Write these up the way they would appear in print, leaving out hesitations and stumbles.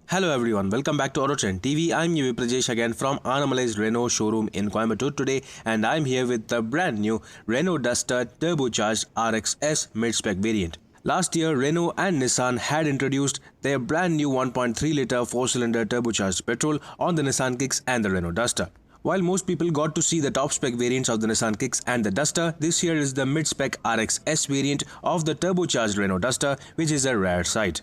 Hello everyone, welcome back to AutoTrendTV. I'm your Prajesh again from Annamalai's Renault showroom in Coimbatore today, and I'm here with the brand new Renault Duster turbocharged RXS mid-spec variant. Last year, Renault and Nissan had introduced their brand new 1.3-litre 4-cylinder turbocharged petrol on the Nissan Kicks and the Renault Duster. While most people got to see the top-spec variants of the Nissan Kicks and the Duster, this year is the mid-spec RXS variant of the turbocharged Renault Duster, which is a rare sight.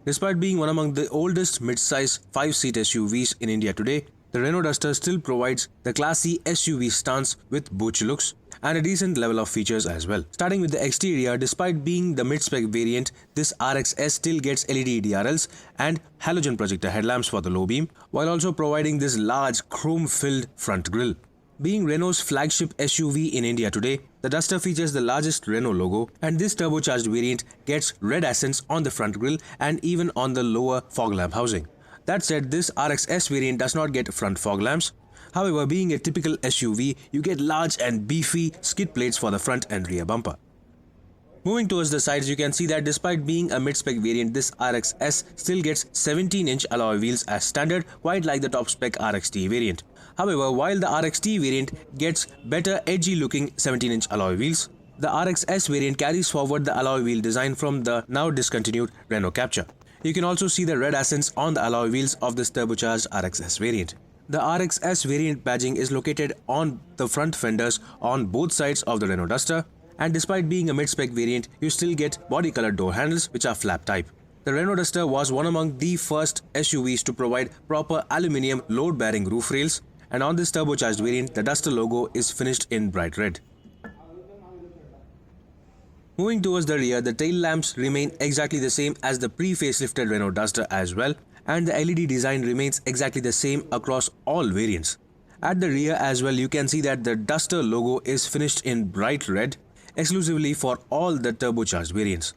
Despite being one among the oldest mid-size 5-seat SUVs in India today, the Renault Duster still provides the classy SUV stance with butch looks and a decent level of features as well. Starting with the exterior, despite being the mid-spec variant, this RXS still gets LED DRLs and halogen projector headlamps for the low beam, while also providing this large chrome-filled front grille. Being Renault's flagship SUV in India today, the Duster features the largest Renault logo, and this turbocharged variant gets red accents on the front grille and even on the lower fog lamp housing. That said, this RXS variant does not get front fog lamps. However, being a typical SUV, you get large and beefy skid plates for the front and rear bumper. Moving towards the sides, you can see that despite being a mid-spec variant, this RXS still gets 17-inch alloy wheels as standard, quite like the top-spec RXT variant. However, while the RXT variant gets better edgy-looking 17-inch alloy wheels, the RXS variant carries forward the alloy wheel design from the now discontinued Renault Captur. You can also see the red accents on the alloy wheels of this turbocharged RXS variant. The RXS variant badging is located on the front fenders on both sides of the Renault Duster, and despite being a mid-spec variant, you still get body-colored door handles which are flap type. The Renault Duster was one among the first SUVs to provide proper aluminium load-bearing roof rails, and on this turbocharged variant, the Duster logo is finished in bright red. Moving towards the rear, the tail lamps remain exactly the same as the pre-facelifted Renault Duster as well, and the LED design remains exactly the same across all variants. At the rear as well, you can see that the Duster logo is finished in bright red, exclusively for all the turbocharged variants.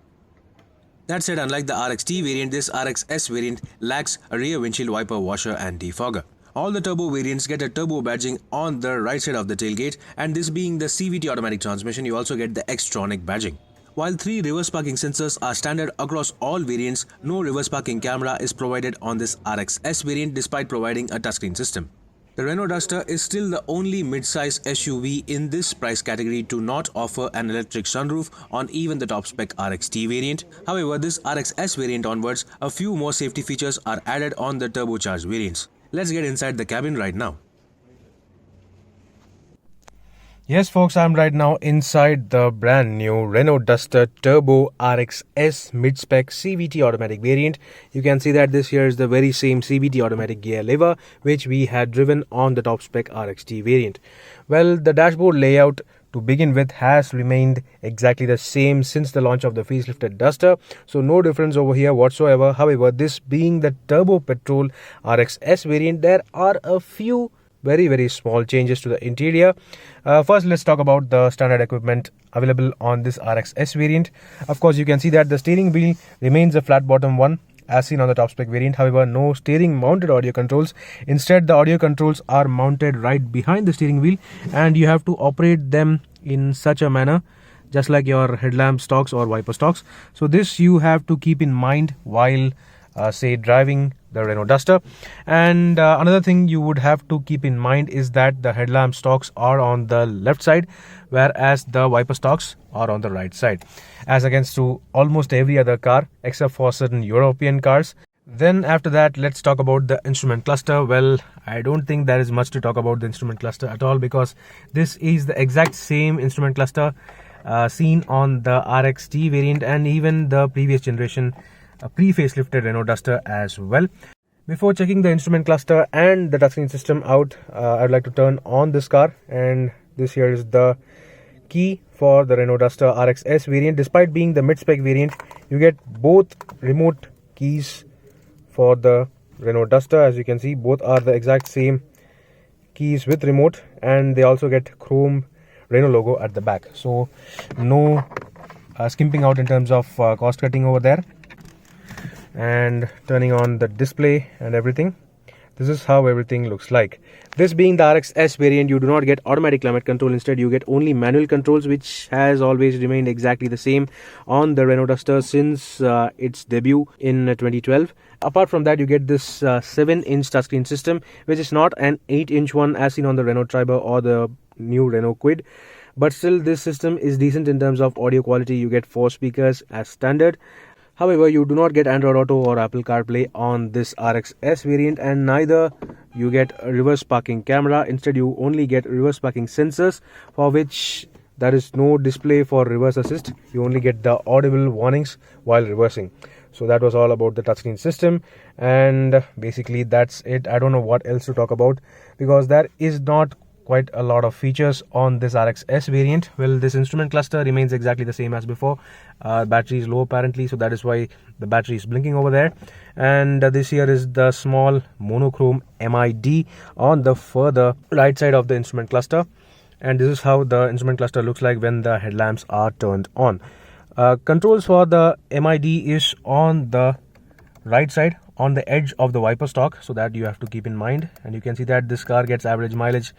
That said, unlike the RXT variant, this RXS variant lacks a rear windshield wiper washer and defogger. All the turbo variants get a turbo badging on the right side of the tailgate, and this being the CVT automatic transmission, you also get the Xtronic badging. While 3 reverse parking sensors are standard across all variants, no reverse parking camera is provided on this RXS variant despite providing a touchscreen system. The Renault Duster is still the only mid-size SUV in this price category to not offer an electric sunroof on even the top-spec RXT variant. However, this RXS variant onwards, a few more safety features are added on the turbocharged variants. Let's get inside the cabin right now. Yes folks, I'm right now inside the brand new Renault Duster Turbo RXS mid-spec CVT automatic variant. You can see that this here is the very same CVT automatic gear lever which we had driven on the top-spec RXT variant. Well, the dashboard layout to begin with has remained exactly the same since the launch of the facelifted Duster, so no difference over here whatsoever. However, this being the turbo petrol RXS variant, there are a few very small changes to the interior. First, let's talk about the standard equipment available on this RXS variant. Of course, you can see that the steering wheel remains a flat bottom one as seen on the top spec variant. However, no steering mounted audio controls. Instead, the audio controls are mounted right behind the steering wheel, and you have to operate them in such a manner just like your headlamp stalks or wiper stalks. So this you have to keep in mind while say driving the Renault Duster. And another thing you would have to keep in mind is that the headlamp stalks are on the left side, whereas the wiper stalks are on the right side, as against to almost every other car except for certain European cars. Then after that, let's talk about the instrument cluster. Well, I don't think there is much to talk about the instrument cluster at all, because this is the exact same instrument cluster seen on the RXT variant and even the previous generation pre-facelifted Renault Duster as well. Before checking the instrument cluster and the touchscreen system out, I'd like to turn on this car, and this here is the key for the Renault Duster RXS variant. Despite being the mid-spec variant, you get both remote keys for the Renault Duster. As you can see, both are the exact same keys with remote, and they also get chrome Renault logo at the back, so no skimping out in terms of cost cutting over there. And turning on the display and everything, this is how everything looks like. This being the RXS variant, you do not get automatic climate control. Instead, you get only manual controls, which has always remained exactly the same on the Renault Duster since its debut in 2012. Apart from that, you get this 7-inch touchscreen system, which is not an 8-inch one as seen on the Renault Triber or the new Renault Kwid. But still, this system is decent in terms of audio quality. You get 4 speakers as standard. However, you do not get Android Auto or Apple CarPlay on this RXS variant, and neither you get a reverse parking camera. Instead, you only get reverse parking sensors, for which there is no display for reverse assist. You only get the audible warnings while reversing. So that was all about the touchscreen system, and basically that's it. I don't know what else to talk about, because there is not quite a lot of features on this RXS variant. Well, this instrument cluster remains exactly the same as before. Battery is low apparently, so that is why the battery is blinking over there. And this here is the small monochrome MID on the further right side of the instrument cluster, and this is how the instrument cluster looks like when the headlamps are turned on. Controls for the MID is on the right side, on the edge of the wiper stalk, so that you have to keep in mind. And you can see that this car gets average mileage,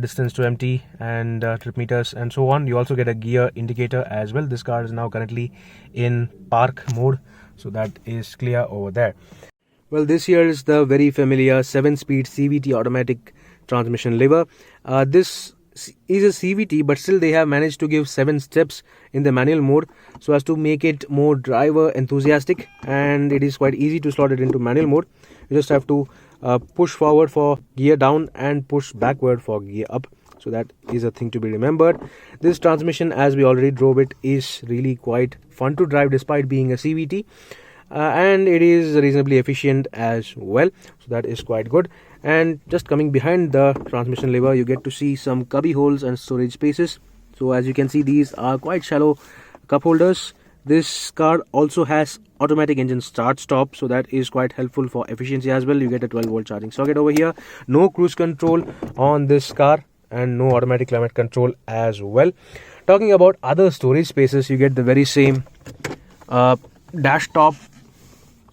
distance to empty, and trip meters and so on. You also get a gear indicator as well. This car is now currently in park mode, so that is clear over there. Well, this here is the very familiar 7-speed CVT automatic transmission lever. This is a CVT, but still they have managed to give 7 steps in the manual mode so as to make it more driver enthusiastic, and it is quite easy to slot it into manual mode. You just have to push forward for gear down and push backward for gear up. So that is a thing to be remembered. This transmission, as we already drove it, is really quite fun to drive despite being a CVT. And it is reasonably efficient as well, so that is quite good. And just coming behind the transmission lever, you get to see some cubby holes and storage spaces. So as you can see, these are quite shallow cup holders. This car also has automatic engine start stop, so that is quite helpful for efficiency as well. You get a 12-volt charging socket over here. No cruise control on this car, and no automatic climate control as well. Talking about other storage spaces, you get the very same dash top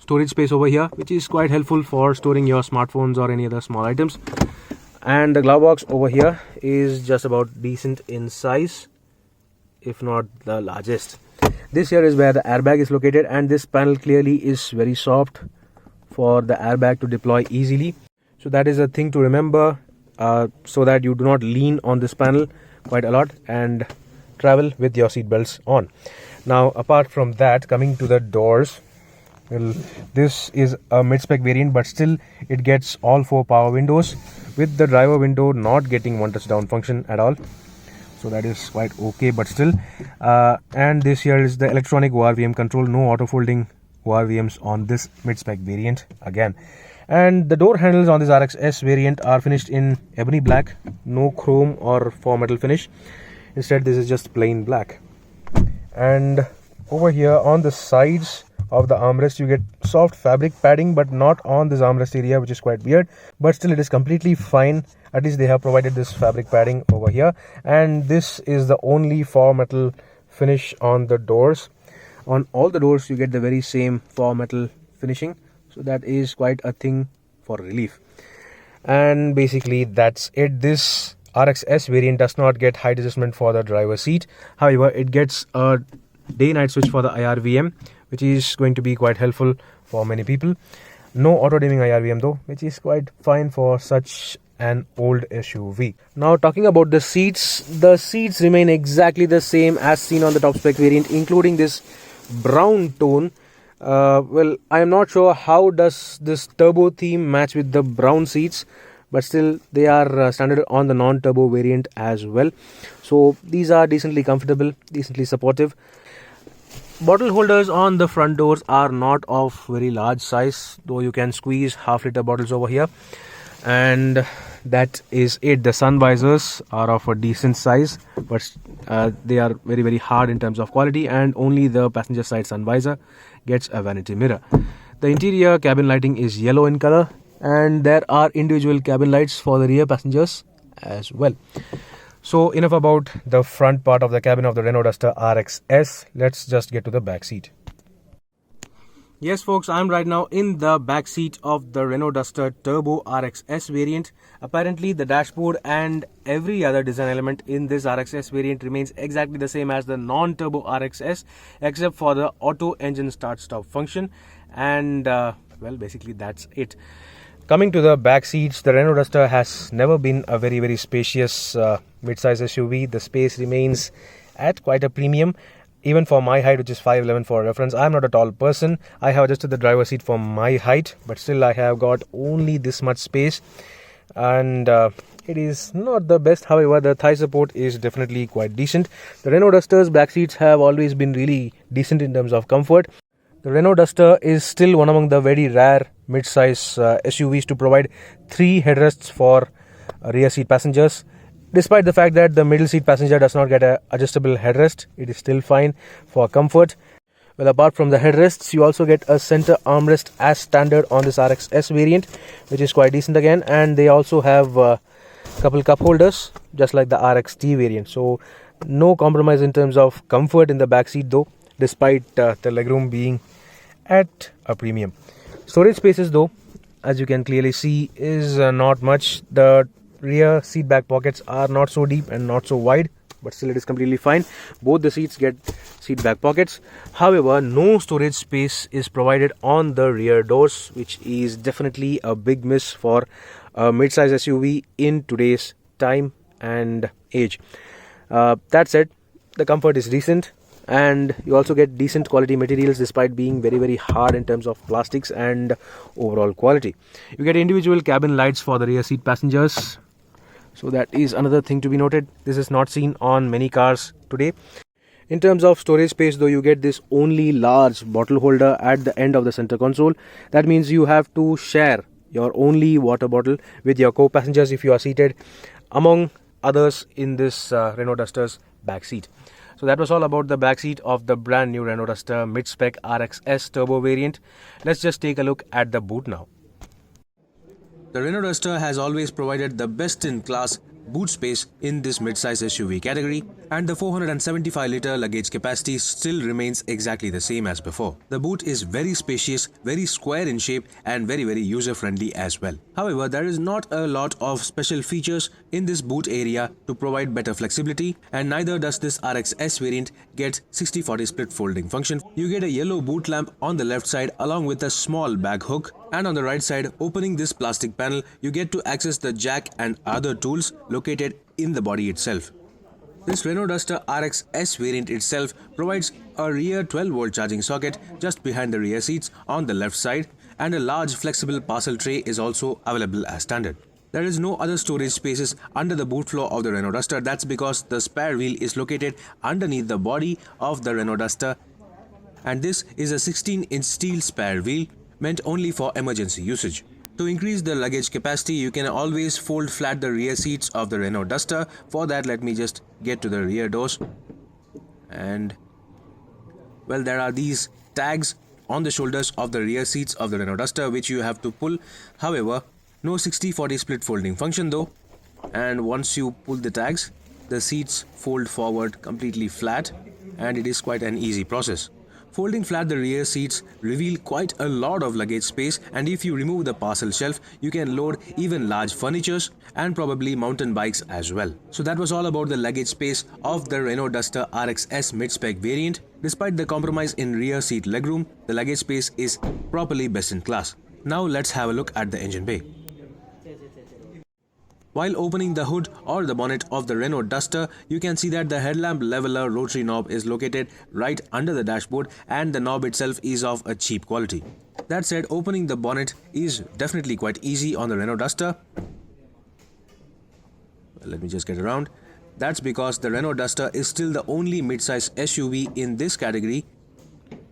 storage space over here, which is quite helpful for storing your smartphones or any other small items. And the glove box over here is just about decent in size, if not the largest. This here is where the airbag is located, and this panel clearly is very soft for the airbag to deploy easily. So that is a thing to remember, so that you do not lean on this panel quite a lot and travel with your seat belts on. Now, apart from that, coming to the doors, well, this is a mid-spec variant, but still it gets all 4 power windows, with the driver window not getting one touch down function at all. So that is quite okay, but still. And this here is the electronic ORVM control. No auto folding ORVMs on this mid-spec variant again. And the door handles on this RXS variant are finished in ebony black, no chrome or faux metal finish. Instead, this is just plain black. And over here on the sides of the armrest, you get soft fabric padding, but not on this armrest area, which is quite weird, but still it is completely fine. At least they have provided this fabric padding over here, and this is the only faux metal finish on the doors. On all the doors you get the very same faux metal finishing, so that is quite a thing for relief. And basically that's it. This RXS variant does not get height adjustment for the driver's seat. However, it gets a day-night switch for the IRVM, which is going to be quite helpful for many people. No auto-dimming IRVM though, which is quite fine for such an old SUV. Now, talking about the seats remain exactly the same as seen on the top spec variant, including this brown tone. Well, I am not sure how does this turbo theme match with the brown seats, but still they are standard on the non-turbo variant as well. So these are decently comfortable, decently supportive. Bottle holders on the front doors are not of very large size, though you can squeeze half-liter bottles over here. And that is it. The sun visors are of a decent size, but they are very, very hard in terms of quality, and only the passenger side sun visor gets a vanity mirror. The interior cabin lighting is yellow in color, and there are individual cabin lights for the rear passengers as well. So enough about the front part of the cabin of the Renault Duster RXS. Let's just get to the back seat. Yes folks, I'm right now in the back seat of the Renault Duster Turbo RXS variant. Apparently the dashboard and every other design element in this RXS variant remains exactly the same as the non-turbo RXS, except for the auto engine start stop function. And well, basically that's it. Coming to the back seats, the Renault Duster has never been a very spacious mid-size SUV. The space remains at quite a premium. Even for my height, which is 5'11" for reference, I'm not a tall person. I have adjusted the driver's seat for my height, but still I have got only this much space. And it is not the best. However, the thigh support is definitely quite decent. The Renault Duster's back seats have always been really decent in terms of comfort. The Renault Duster is still one among the very rare mid-size SUVs to provide 3 headrests for rear seat passengers. Despite the fact that the middle seat passenger does not get an adjustable headrest, it is still fine for comfort. Well, apart from the headrests, you also get a center armrest as standard on this RXS variant, which is quite decent again. And they also have a couple cup holders, just like the RXT variant. So, no compromise in terms of comfort in the back seat though, despite the legroom being at a premium. Storage spaces though, as you can clearly see, is not much. The rear seat back pockets are not so deep and not so wide, but still it is completely fine. Both the seats get seat back pockets. However, no storage space is provided on the rear doors, which is definitely a big miss for a mid-size SUV in today's time and age. That said, the comfort is decent, and you also get decent quality materials despite being very hard in terms of plastics and overall quality. You get individual cabin lights for the rear seat passengers, so that is another thing to be noted. This is not seen on many cars today. In terms of storage space though, you get this only large bottle holder at the end of the center console. That means you have to share your only water bottle with your co-passengers if you are seated among others in this Renault Duster's back seat. So that was all about the back seat of the brand new Renault Duster mid-spec RXS turbo variant. Let's just take a look at the boot now. The Renault Duster has always provided the best-in-class boot space in this mid-size SUV category, and the 475-litre luggage capacity still remains exactly the same as before. The boot is very spacious, very square in shape, and very user-friendly as well. However, there is not a lot of special features in this boot area to provide better flexibility, and neither does this RXS variant get 60/40 split folding function. You get a yellow boot lamp on the left side along with a small bag hook, and on the right side, opening this plastic panel, you get to access the jack and other tools located in the body itself. This Renault Duster RXS variant itself provides a rear 12-volt charging socket just behind the rear seats on the left side, and a large flexible parcel tray is also available as standard. There is no other storage spaces under the boot floor of the Renault Duster. That's because the spare wheel is located underneath the body of the Renault Duster, and this is a 16-inch steel spare wheel meant only for emergency usage. To increase the luggage capacity, you can always fold flat the rear seats of the Renault Duster. For that, let me just get to the rear doors. And well, there are these tags on the shoulders of the rear seats of the Renault Duster which you have to pull. However, no 60/40 split folding function though. And once you pull the tags, the seats fold forward completely flat, and it is quite an easy process. Folding flat the rear seats reveal quite a lot of luggage space, and if you remove the parcel shelf, you can load even large furnitures and probably mountain bikes as well. So that was all about the luggage space of the Renault Duster RXS mid-spec variant. Despite the compromise in rear seat legroom, the luggage space is properly best in class. Now let's have a look at the engine bay. While opening the hood or the bonnet of the Renault Duster, you can see that the headlamp leveler rotary knob is located right under the dashboard, and the knob itself is of a cheap quality. That said, opening the bonnet is definitely quite easy on the Renault Duster. Well, let me just get around. That's because the Renault Duster is still the only mid-size SUV in this category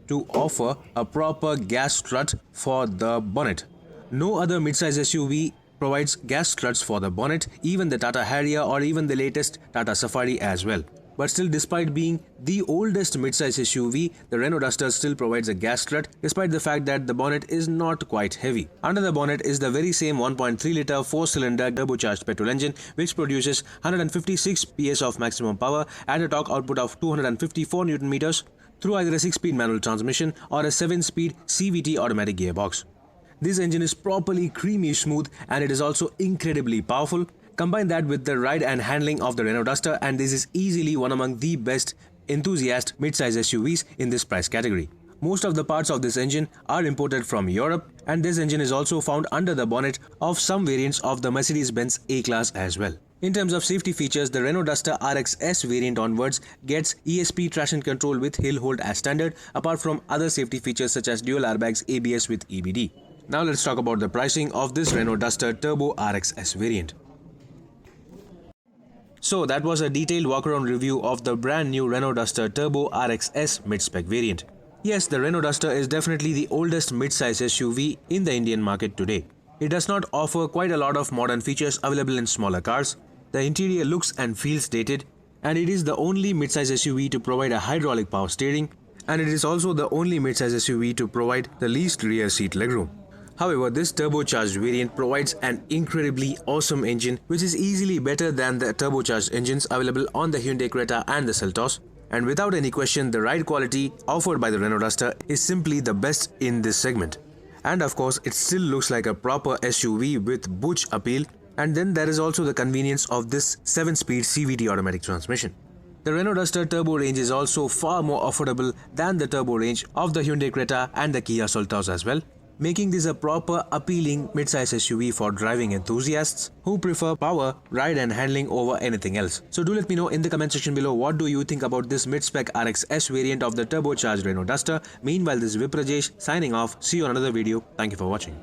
to offer a proper gas strut for the bonnet. No other mid-size SUV provides gas struts for the bonnet, even the Tata Harrier or even the latest Tata Safari as well. But still, despite being the oldest mid-size SUV, the Renault Duster still provides a gas strut despite the fact that the bonnet is not quite heavy. Under the bonnet is the very same 1.3-litre 4-cylinder turbocharged petrol engine which produces 156 PS of maximum power and a torque output of 254 Nm through either a 6-speed manual transmission or a 7-speed CVT automatic gearbox. This engine is properly creamy smooth, and it is also incredibly powerful. Combine that with the ride and handling of the Renault Duster, and this is easily one among the best enthusiast mid-size SUVs in this price category. Most of the parts of this engine are imported from Europe, and this engine is also found under the bonnet of some variants of the Mercedes-Benz A-Class as well. In terms of safety features, the Renault Duster RXS variant onwards gets ESP traction control with hill hold as standard, apart from other safety features such as dual airbags, ABS with EBD. Now let's talk about the pricing of this Renault Duster Turbo RXS variant. So that was a detailed walk-around review of the brand new Renault Duster Turbo RXS mid-spec variant. Yes, the Renault Duster is definitely the oldest mid-size SUV in the Indian market today. It does not offer quite a lot of modern features available in smaller cars. The interior looks and feels dated, and it is the only mid-size SUV to provide a hydraulic power steering, and it is also the only mid-size SUV to provide the least rear seat legroom. However, this turbocharged variant provides an incredibly awesome engine which is easily better than the turbocharged engines available on the Hyundai Creta and the Seltos, and without any question the ride quality offered by the Renault Duster is simply the best in this segment. And of course, it still looks like a proper SUV with butch appeal. And then there is also the convenience of this 7-speed CVT automatic transmission. The Renault Duster turbo range is also far more affordable than the turbo range of the Hyundai Creta and the Kia Seltos as well, making this a proper appealing mid-size SUV for driving enthusiasts who prefer power, ride and handling over anything else. So do let me know in the comment section below what do you think about this mid-spec RXS variant of the turbocharged Renault Duster. Meanwhile, this is Viprajesh signing off. See you on another video. Thank you for watching.